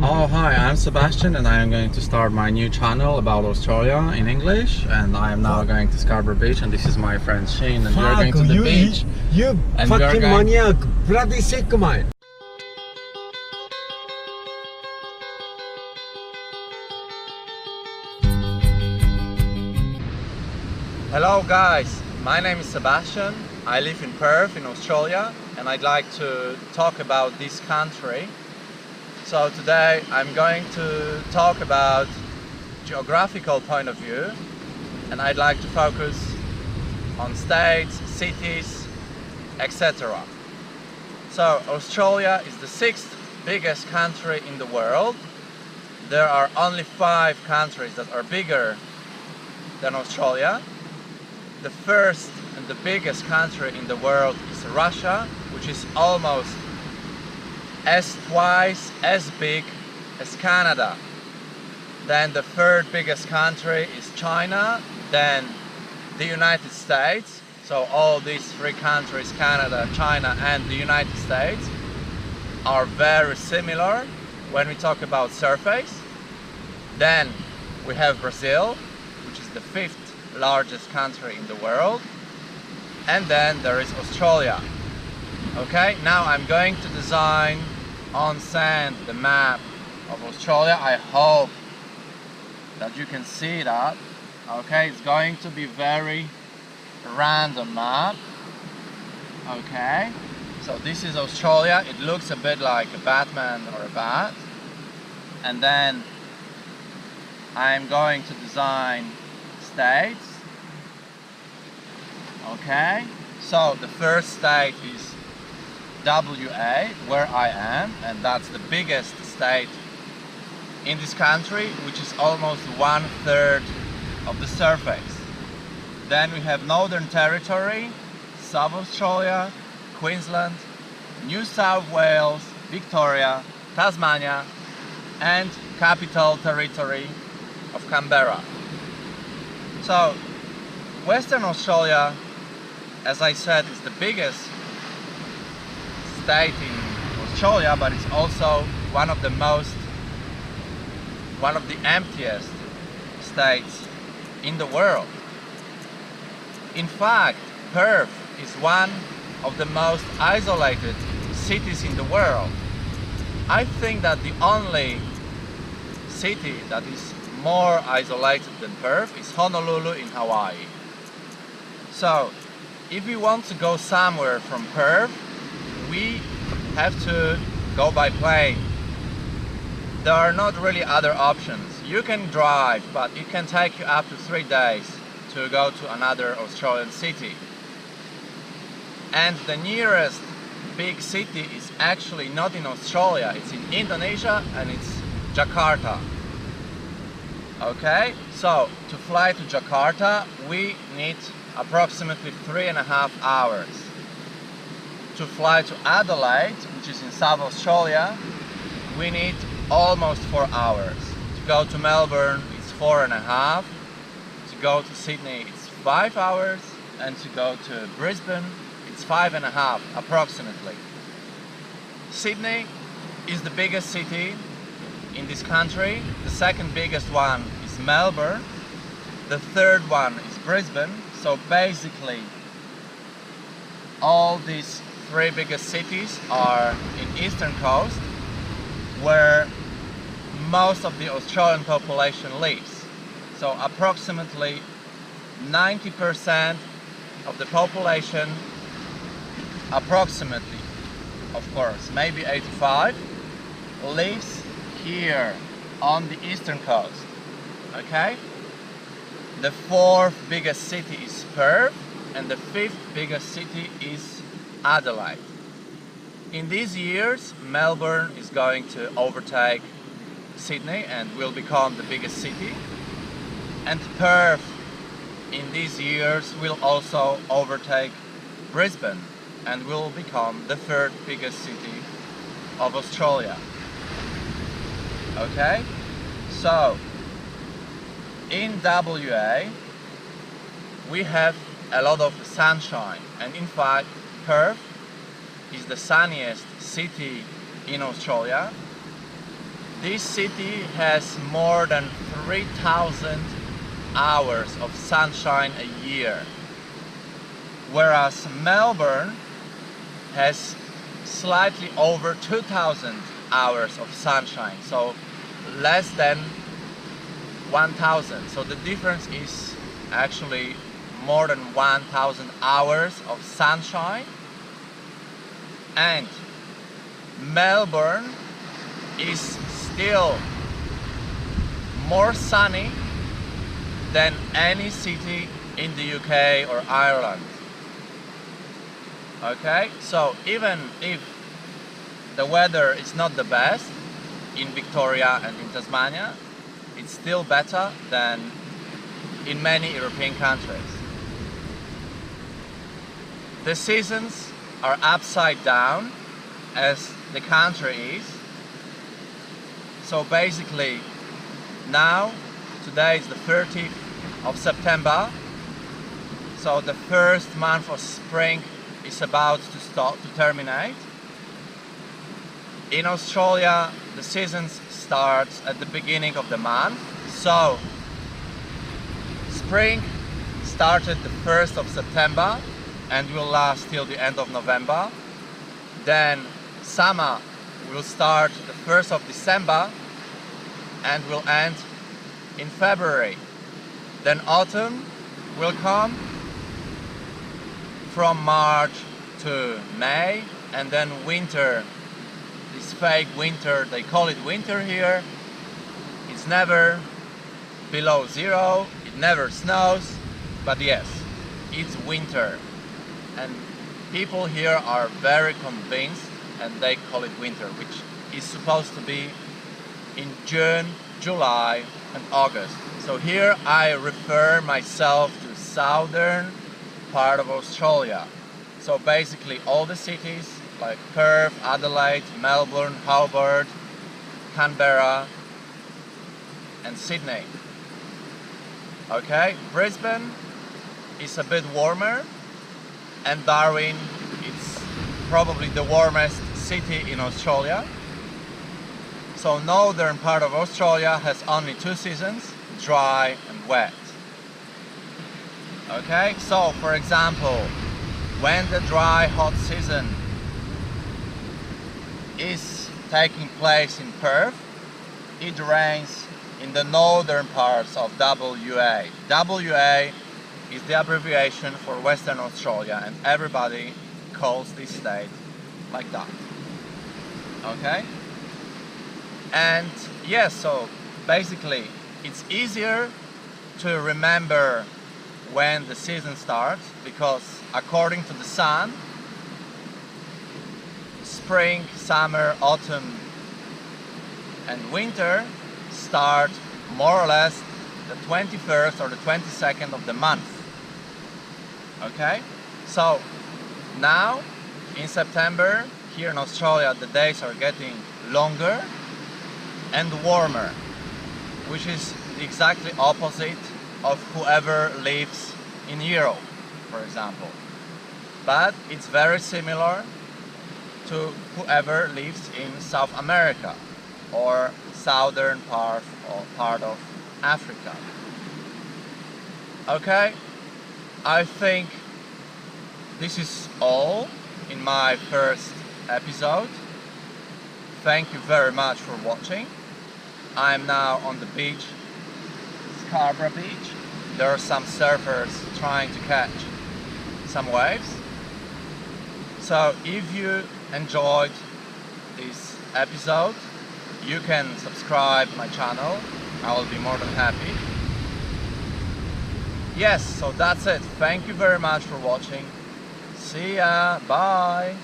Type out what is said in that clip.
Oh hi, I'm Sebastian and I am going to start my new channel about Australia in English, and I am now going to Scarborough Beach, and this is my friend Shane, and we are going to the beach. You and we are fucking going... maniac, bloody sick mate. Hello guys, my name is Sebastian. I live in Perth in Australia and I'd like to talk about this country. So today I'm going to talk about geographical point of view, and I'd like to focus on states, cities, etc. So Australia is the 6th biggest country in the world. There are only 5 countries that are bigger than Australia. The first and the biggest country in the world is Russia, which is almost twice as big as Canada. Then the third biggest country is China, then the United States. So all these 3 countries, Canada, China and the United States, are very similar when we talk about surface. Then we have Brazil, which is the 5th largest country in the world, and then there is Australia. Okay, now I'm going to design on sand the map of Australia. I hope that you can see that. Okay, it's going to be very random map. Okay, so this is Australia. It looks a bit like a Batman or a bat, and then I'm going to design states. Okay, so the first state is WA, where I am, and that's the biggest state in this country, which is almost 1/3 of the surface. Then we have Northern Territory, South Australia, Queensland, New South Wales, Victoria, Tasmania, and Capital Territory of Canberra. So Western Australia, as I said, is the biggest state in Australia, but it's also one of the emptiest states in the world. In fact, Perth is one of the most isolated cities in the world. I think that the only city that is more isolated than Perth is Honolulu in Hawaii. So if we want to go somewhere from Perth, we have to go by plane. There are not really other options. You can drive, but it can take you up to 3 days to go to another Australian city. And the nearest big city is actually not in Australia, it's in Indonesia, and it's Jakarta. Okay, so to fly to Jakarta, we need approximately 3.5 hours. To fly to Adelaide, which is in South Australia, we need almost 4 hours. To go to Melbourne, it's 4.5. To go to Sydney, it's 5 hours. And to go to Brisbane, it's 5.5 approximately. Sydney is the biggest city in this country. The second biggest one is Melbourne. The third one is Brisbane. So basically, all these 3 biggest cities are in eastern coast, where most of the Australian population lives. So approximately 90% of the population, approximately, of course, maybe 85, lives here on the eastern coast. Okay? The 4th biggest city is Perth, and the 5th biggest city is Adelaide. In these years, Melbourne is going to overtake Sydney and will become the biggest city. And Perth in these years will also overtake Brisbane and will become the 3rd biggest city of Australia. Okay? So in WA, we have a lot of sunshine, and in fact Perth is the sunniest city in Australia. this city has more than 3,000 hours of sunshine a year, whereas Melbourne has slightly over 2,000 hours of sunshine, so less than 1,000. So the difference is actually more than 1,000 hours of sunshine, and Melbourne is still more sunny than any city in the UK or Ireland. Okay, so even if the weather is not the best in Victoria and in Tasmania, it's still better than in many European countries. The seasons are upside down as the country is. So basically now, today is the 30th of September, so the first month of spring is about to terminate. In Australia, the season starts at the beginning of the month, so spring started the 1st of September and will last till the end of November. Then summer will start the 1st of December and will end in February. Then autumn will come from March to May, and then winter, this fake winter, they call it winter here, it's never below zero, it never snows, but yes, it's winter. And people here are very convinced and they call it winter, which is supposed to be in June, July and August. So here I refer myself to southern part of Australia. So basically all the cities like Perth, Adelaide, Melbourne, Hobart, Canberra and Sydney. Okay, Brisbane is a bit warmer, and Darwin is probably the warmest city in Australia. So northern part of Australia has only two seasons, dry and wet. Okay, so for example, when the dry hot season is taking place in Perth, it rains in the northern parts of WA. WA is the abbreviation for Western Australia, and everybody calls this state like that. Okay? And yes, so basically it's easier to remember when the season starts, because according to the sun, spring, summer, autumn and winter start more or less the 21st or the 22nd of the month. Okay, so now in September here in Australia the days are getting longer and warmer, which is the exactly opposite of whoever lives in Europe, for example. But it's very similar to whoever lives in South America or southern part of Africa. Okay, I think this is all in my first episode. Thank you very much for watching. I'm now on the beach, Scarborough Beach. There are some surfers trying to catch some waves. So if you enjoyed this episode, you can subscribe my channel. I will be more than happy. Yes, so that's it. Thank you very much for watching. See ya. Bye.